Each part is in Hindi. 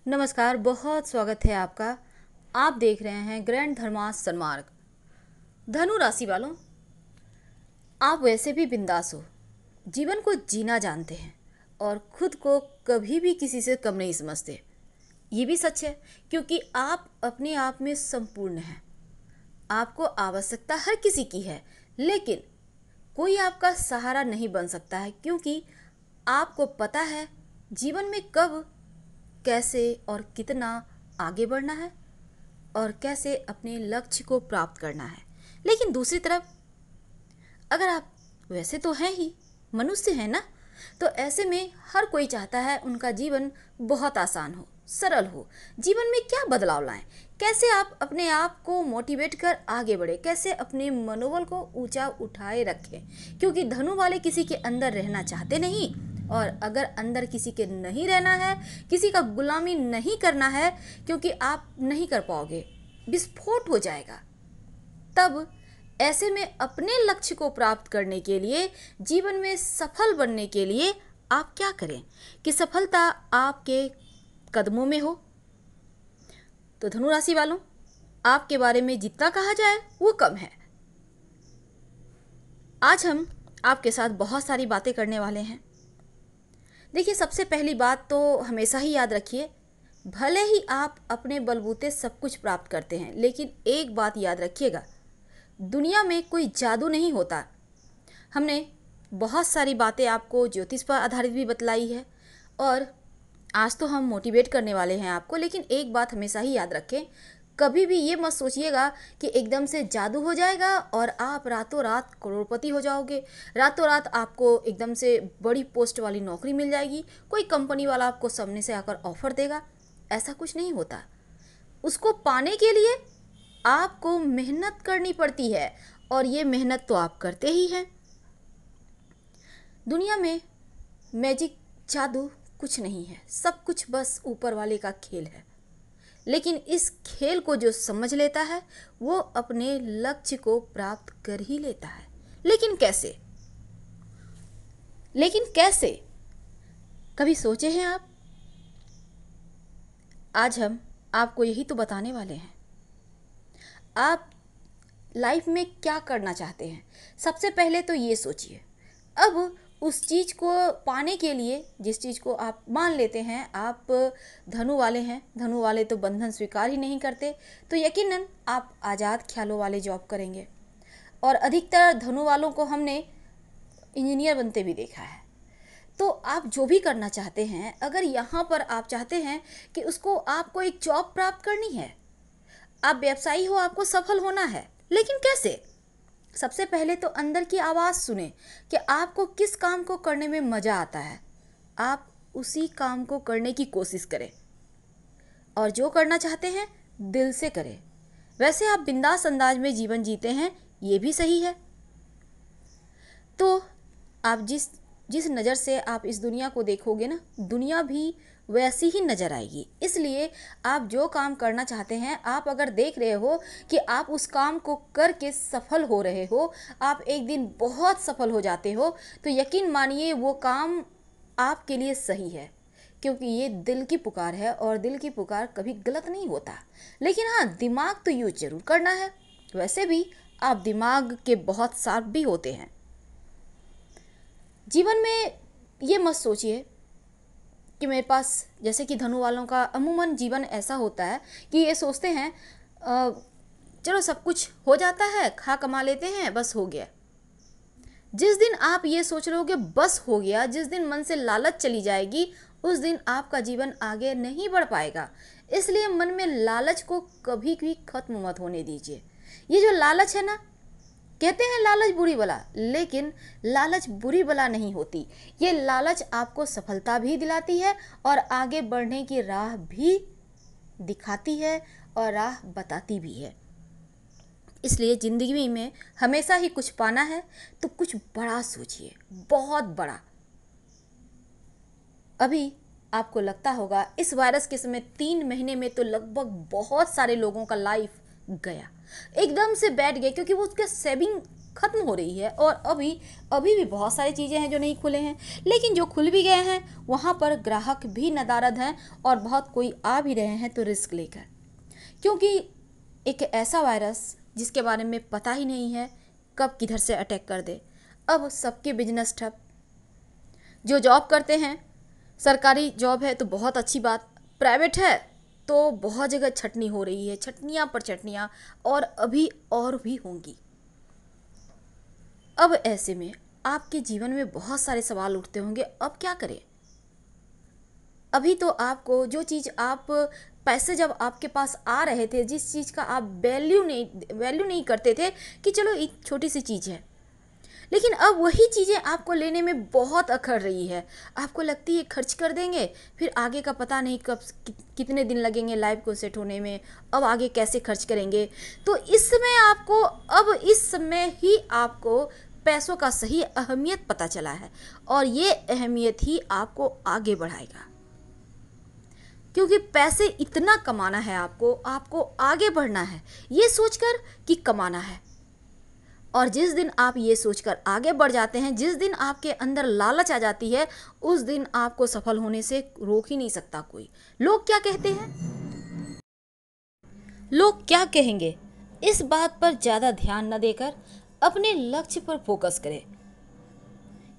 नमस्कार, बहुत स्वागत है आपका। आप देख रहे हैं ग्रैंड धर्मास सन्मार्ग। धनु राशि वालों, आप वैसे भी बिंदास हो, जीवन को जीना जानते हैं और खुद को कभी भी किसी से कम नहीं समझते। ये भी सच है क्योंकि आप अपने आप में संपूर्ण हैं। आपको आवश्यकता हर किसी की है, लेकिन कोई आपका सहारा नहीं बन सकता है क्योंकि आपको पता है जीवन में कब, कैसे और कितना आगे बढ़ना है और कैसे अपने लक्ष्य को प्राप्त करना है। लेकिन दूसरी तरफ अगर आप वैसे तो हैं ही, मनुष्य हैं ना, तो ऐसे में हर कोई चाहता है उनका जीवन बहुत आसान हो, सरल हो। जीवन में क्या बदलाव लाएं, कैसे आप अपने आप को मोटिवेट कर आगे बढ़े, कैसे अपने मनोबल को ऊंचा उठाए रखें। क्योंकि धनु वाले किसी के अंदर रहना चाहते नहीं, और अगर अंदर किसी के नहीं रहना है, किसी का गुलामी नहीं करना है, क्योंकि आप नहीं कर पाओगे, विस्फोट हो जाएगा। तब ऐसे में अपने लक्ष्य को प्राप्त करने के लिए, जीवन में सफल बनने के लिए आप क्या करें कि सफलता आपके कदमों में हो। तो धनु राशि वालों, आपके बारे में जितना कहा जाए वो कम है। आज हम आपके साथ बहुत सारी बातें करने वाले हैं। देखिए, सबसे पहली बात तो हमेशा ही याद रखिए, भले ही आप अपने बलबूते सब कुछ प्राप्त करते हैं, लेकिन एक बात याद रखिएगा, दुनिया में कोई जादू नहीं होता। हमने बहुत सारी बातें आपको ज्योतिष पर आधारित भी बतलाई है और आज तो हम मोटिवेट करने वाले हैं आपको। लेकिन एक बात हमेशा ही याद रखें, कभी भी ये मत सोचिएगा कि एकदम से जादू हो जाएगा और आप रातों रात करोड़पति हो जाओगे, रातों रात आपको एकदम से बड़ी पोस्ट वाली नौकरी मिल जाएगी, कोई कंपनी वाला आपको सामने से आकर ऑफर देगा। ऐसा कुछ नहीं होता। उसको पाने के लिए आपको मेहनत करनी पड़ती है और ये मेहनत तो आप करते ही हैं। दुनिया में मैजिक, जादू कुछ नहीं है, सब कुछ बस ऊपर वाले का खेल है। लेकिन इस खेल को जो समझ लेता है वो अपने लक्ष्य को प्राप्त कर ही लेता है। लेकिन कैसे? कभी सोचे हैं आप? आज हम आपको यही तो बताने वाले हैं। आप लाइफ में क्या करना चाहते हैं, सबसे पहले तो ये सोचिए। अब उस चीज़ को पाने के लिए, जिस चीज़ को आप मान लेते हैं, आप धनु वाले हैं, धनु वाले तो बंधन स्वीकार ही नहीं करते, तो यकीनन आप आज़ाद ख्यालों वाले जॉब करेंगे। और अधिकतर धनु वालों को हमने इंजीनियर बनते भी देखा है। तो आप जो भी करना चाहते हैं, अगर यहाँ पर आप चाहते हैं कि उसको आपको एक जॉब प्राप्त करनी है, आप व्यवसायी हो, आपको सफल होना है, लेकिन कैसे? सबसे पहले तो अंदर की आवाज़ सुने कि आपको किस काम को करने में मज़ा आता है, आप उसी काम को करने की कोशिश करें और जो करना चाहते हैं दिल से करें। वैसे आप बिंदास अंदाज में जीवन जीते हैं, ये भी सही है। तो आप जिस जिस नज़र से आप इस दुनिया को देखोगे ना, दुनिया भी वैसी ही नज़र आएगी। इसलिए आप जो काम करना चाहते हैं, आप अगर देख रहे हो कि आप उस काम को करके सफल हो रहे हो, आप एक दिन बहुत सफल हो जाते हो, तो यकीन मानिए वो काम आपके लिए सही है। क्योंकि ये दिल की पुकार है और दिल की पुकार कभी गलत नहीं होता। लेकिन हाँ, दिमाग तो यूज जरूर करना है। वैसे भी आप दिमाग के बहुत शार्प भी होते हैं। जीवन में ये मत सोचिए कि मेरे पास, जैसे कि धनु वालों का अमूमन जीवन ऐसा होता है कि ये सोचते हैं चलो सब कुछ हो जाता है, खा कमा लेते हैं, बस हो गया। जिस दिन आप ये सोच रहे हो कि बस हो गया, जिस दिन मन से लालच चली जाएगी, उस दिन आपका जीवन आगे नहीं बढ़ पाएगा। इसलिए मन में लालच को कभी भी खत्म मत होने दीजिए। ये जो लालच है ना, कहते हैं लालच बुरी बला, लेकिन लालच बुरी बला नहीं होती। ये लालच आपको सफलता भी दिलाती है और आगे बढ़ने की राह भी दिखाती है और राह बताती भी है। इसलिए ज़िंदगी में हमेशा ही कुछ पाना है तो कुछ बड़ा सोचिए, बहुत बड़ा। अभी आपको लगता होगा इस वायरस के समय 3 महीने में तो लगभग बहुत सारे लोगों का लाइफ गया, एकदम से बैठ गए, क्योंकि वो उसका सेविंग ख़त्म हो रही है। और अभी अभी भी बहुत सारी चीज़ें हैं जो नहीं खुले हैं, लेकिन जो खुल भी गए हैं वहाँ पर ग्राहक भी नदारद हैं और बहुत कोई आ भी रहे हैं तो रिस्क लेकर, क्योंकि एक ऐसा वायरस जिसके बारे में पता ही नहीं है कब किधर से अटैक कर दे। अब सबके बिजनेस ठप। जो जॉब करते हैं, सरकारी जॉब है तो बहुत अच्छी बात, प्राइवेट है तो बहुत जगह छटनी हो रही है, छटनियाँ पर छटनियाँ, और अभी और भी होंगी। अब ऐसे में आपके जीवन में बहुत सारे सवाल उठते होंगे, अब क्या करें। अभी तो आपको जो चीज़ आप पैसे जब आपके पास आ रहे थे, जिस चीज़ का आप वैल्यू नहीं करते थे कि चलो एक छोटी सी चीज़ है, लेकिन अब वही चीज़ें आपको लेने में बहुत अखर रही है। आपको लगती है खर्च कर देंगे, फिर आगे का पता नहीं कब कितने दिन लगेंगे लाइफ को सेट होने में, अब आगे कैसे खर्च करेंगे। तो इस समय आपको, अब इस समय ही आपको पैसों का सही अहमियत पता चला है, और ये अहमियत ही आपको आगे बढ़ाएगा, क्योंकि पैसे इतना कमाना है आपको आगे बढ़ना है ये सोचकर कि कमाना है। और जिस दिन आप ये सोचकर आगे बढ़ जाते हैं, जिस दिन आपके अंदर लालच आ जाती है, उस दिन आपको सफल होने से रोक ही नहीं सकता कोई। लोग क्या कहते हैं, लोग क्या कहेंगे, इस बात पर ज़्यादा ध्यान न देकर अपने लक्ष्य पर फोकस करें।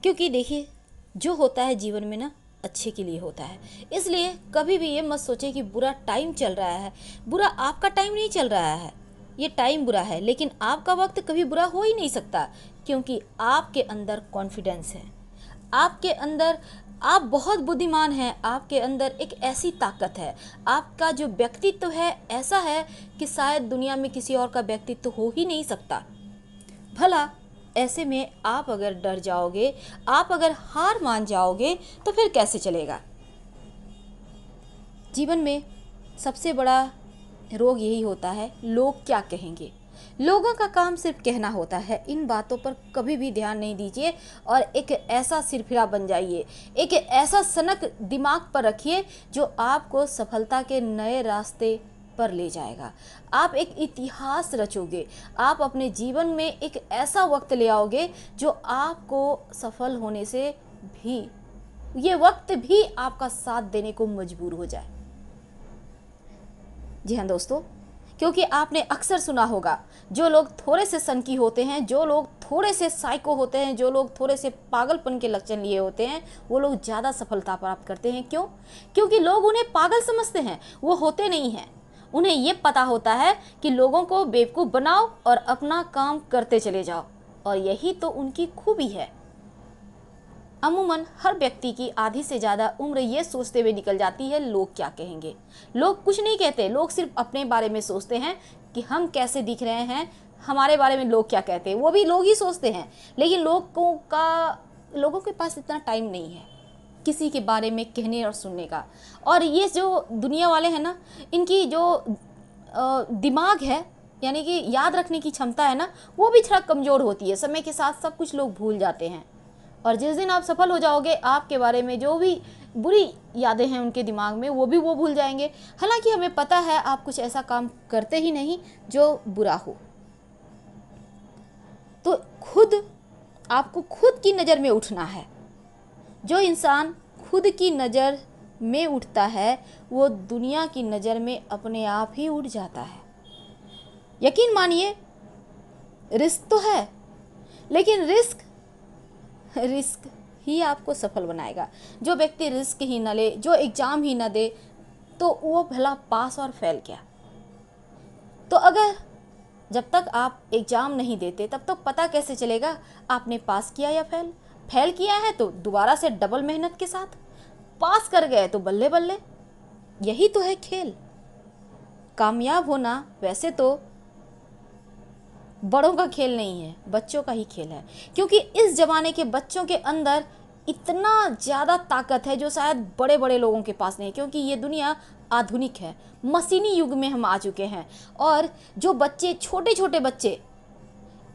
क्योंकि देखिए, जो होता है जीवन में ना अच्छे के लिए होता है, इसलिए कभी भी ये मत सोचे कि बुरा टाइम चल रहा है। बुरा आपका टाइम नहीं चल रहा है, ये टाइम बुरा है, लेकिन आपका वक्त कभी बुरा हो ही नहीं सकता, क्योंकि आपके अंदर कॉन्फिडेंस है, आपके अंदर आप बहुत बुद्धिमान हैं, आपके अंदर एक ऐसी ताकत है, आपका जो व्यक्तित्व है ऐसा है कि शायद दुनिया में किसी और का व्यक्तित्व हो ही नहीं सकता। भला ऐसे में आप अगर डर जाओगे, आप अगर हार मान जाओगे तो फिर कैसे चलेगा। जीवन में सबसे बड़ा रोग यही होता है, लोग क्या कहेंगे। लोगों का काम सिर्फ कहना होता है, इन बातों पर कभी भी ध्यान नहीं दीजिए और एक ऐसा सिरफिरा बन जाइए, एक ऐसा सनक दिमाग पर रखिए जो आपको सफलता के नए रास्ते पर ले जाएगा। आप एक इतिहास रचोगे, आप अपने जीवन में एक ऐसा वक्त ले आओगे जो आपको सफल होने से भी, ये वक्त भी आपका साथ देने को मजबूर हो जाए। जी हाँ दोस्तों, क्योंकि आपने अक्सर सुना होगा, जो लोग थोड़े से सनकी होते हैं, जो लोग थोड़े से साइको होते हैं, जो लोग थोड़े से पागलपन के लक्षण लिए होते हैं, वो लोग ज़्यादा सफलता प्राप्त करते हैं। क्यों? क्योंकि लोग उन्हें पागल समझते हैं, वो होते नहीं हैं। उन्हें ये पता होता है कि लोगों को बेवकूफ़ बनाओ और अपना काम करते चले जाओ, और यही तो उनकी खूबी है। अमूमन हर व्यक्ति की आधी से ज़्यादा उम्र ये सोचते हुए निकल जाती है, लोग क्या कहेंगे। लोग कुछ नहीं कहते, लोग सिर्फ अपने बारे में सोचते हैं कि हम कैसे दिख रहे हैं, हमारे बारे में लोग क्या कहते हैं, वो भी लोग ही सोचते हैं। लेकिन लोगों के पास इतना टाइम नहीं है किसी के बारे में कहने और सुनने का। और ये जो दुनिया वाले हैं ना, इनकी जो दिमाग है, यानी कि याद रखने की क्षमता है ना, वो भी थोड़ा कमज़ोर होती है। समय के साथ सब कुछ लोग भूल जाते हैं, और जिस दिन आप सफल हो जाओगे, आपके बारे में जो भी बुरी यादें हैं उनके दिमाग में, वो भी वो भूल जाएंगे। हालांकि हमें पता है आप कुछ ऐसा काम करते ही नहीं जो बुरा हो। तो आपको खुद की नज़र में उठना है। जो इंसान खुद की नज़र में उठता है, वो दुनिया की नज़र में अपने आप ही उठ जाता है। यकीन मानिए, रिस्क तो है, लेकिन रिस्क ही आपको सफल बनाएगा। जो व्यक्ति रिस्क ही न ले, जो एग्ज़ाम ही न दे, तो वो भला पास और फेल क्या। तो अगर जब तक आप एग्ज़ाम नहीं देते, तब तक पता कैसे चलेगा आपने पास किया या फेल किया है तो दोबारा से डबल मेहनत के साथ, पास कर गए तो बल्ले बल्ले। यही तो है खेल। कामयाब होना वैसे तो बड़ों का खेल नहीं है, बच्चों का ही खेल है। क्योंकि इस ज़माने के बच्चों के अंदर इतना ज़्यादा ताकत है जो शायद बड़े बड़े लोगों के पास नहीं है, क्योंकि ये दुनिया आधुनिक है, मशीनी युग में हम आ चुके हैं। और जो बच्चे, छोटे छोटे बच्चे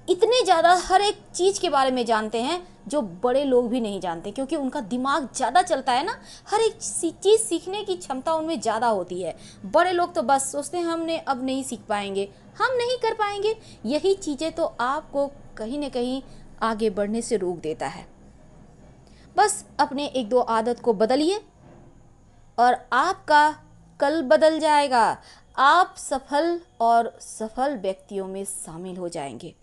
इतने ज़्यादा हर एक चीज़ के बारे में जानते हैं जो बड़े लोग भी नहीं जानते, क्योंकि उनका दिमाग ज़्यादा चलता है ना, हर एक चीज़ सीखने की क्षमता उनमें ज़्यादा होती है। बड़े लोग तो बस सोचते हैं हमने अब नहीं सीख पाएंगे, हम नहीं कर पाएंगे। यही चीज़ें तो आपको कहीं ना कहीं आगे बढ़ने से रोक देता है। बस अपने एक दो आदत को बदलिए और आपका कल बदल जाएगा। आप सफल और सफल व्यक्तियों में शामिल हो जाएंगे।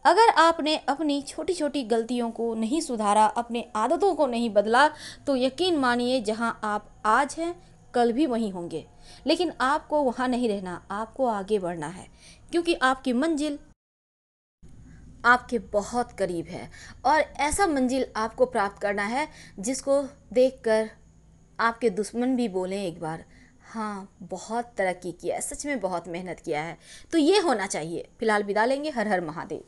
अगर आपने अपनी छोटी छोटी गलतियों को नहीं सुधारा, अपने आदतों को नहीं बदला, तो यकीन मानिए जहां आप आज हैं कल भी वहीं होंगे। लेकिन आपको वहां नहीं रहना, आपको आगे बढ़ना है, क्योंकि आपकी मंजिल आपके बहुत करीब है। और ऐसा मंजिल आपको प्राप्त करना है जिसको देखकर आपके दुश्मन भी बोलें एक बार, हाँ बहुत तरक्की किया है, सच में बहुत मेहनत किया है। तो ये होना चाहिए। फिलहाल विदा लेंगे। हर हर महादेव।